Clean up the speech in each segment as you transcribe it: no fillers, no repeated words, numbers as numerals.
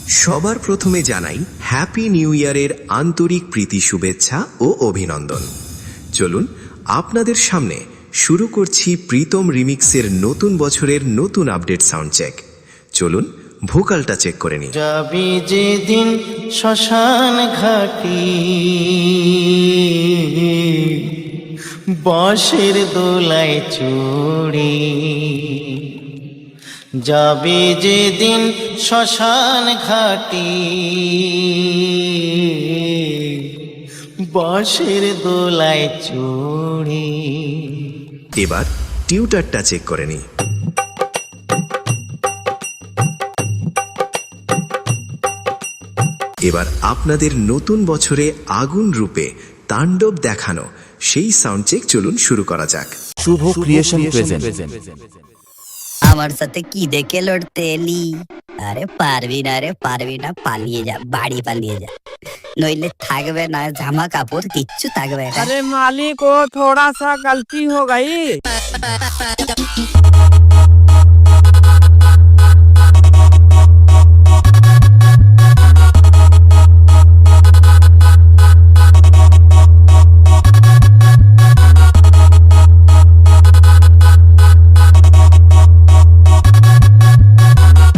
সবার প্রথমে জানাই হ্যাপি নিউ ইয়ারের আন্তরিক প্রীতি শুভেচ্ছা ও অভিনন্দন। চলুন আপনাদের সামনে শুরু করছি প্রীতম রিমিক্সের নতুন বছরের নতুন আপডেট সাউন্ড চেক। চলুন ভোকালটা চেক করে নিই। যাবি যেদিন শ্মশান ঘাটি, বাঁশের দোলায় চড়ি, যাবি যেদিন শ্মশান ঘাটি, বাঁশের দোলায় চড়ি। এবার টিউটারটা চেক করে নিই। এবার আপনাদের নতুন বছরে আগুন রূপে তাণ্ডব দেখানো সেই সাউন্ড চেক চলুন শুরু করা যাক। শুভ ক্রিয়েশন প্রেজেন্ট। আমার সাথে কি দেখে লড়তে এলি? আরে পারবি না, রে পারবি না, পালিয়ে যা, বাড়ি পালিয়ে যা, নইলে থাকবে না জামা কাপড়, কিচ্ছু থাকবে না। अरे मालिक को थोड़ा सा गलती हो गई।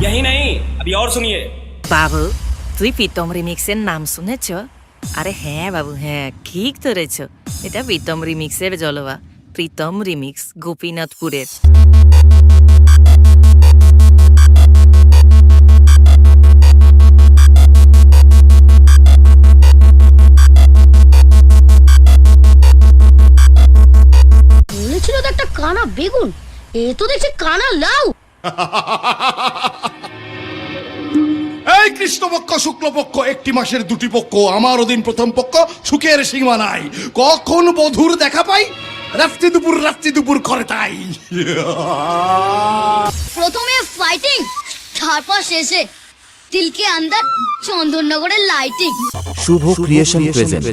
यही नहीं, अभी और सुनिए। বাবু, তুই প্রীতম রিমিক্সের নাম শুনেছ? আরে হ্যাঁ বাবু, হ্যাঁ ঠিক ধরেছ, এটা প্রীতম রিমিক্সের জলবা। প্রীতম রিমিক্স গোপীনাথপুরের। বলেছিল তো একটা কানা বেগুন, এ তো দেখছি কানা লাউ। এই কৃষ্ণপক্ষ শুক্লপক্ষ একটি মাসের দুটি পক্ষ, আমার ওদিন প্রথম পক্ষ, সুখের সীমা নাই। কখন বধুর দেখা পাই, রাত্রি দুপুর করে তাই। প্রথমে ফাইটিং, তারপর শেষে দিল কে আন্দার চন্দননগরের লাইটিং। শুভ ক্রিয়েশন প্রেজেন্ট।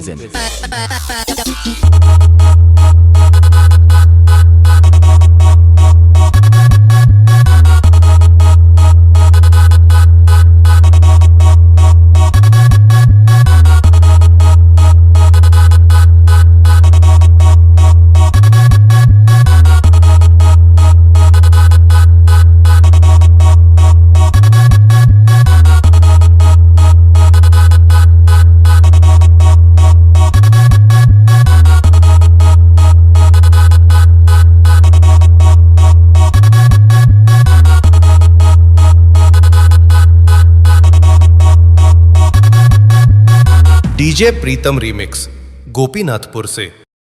डीजे प्रीतम रीमिक्स गोपीनाथपुर से।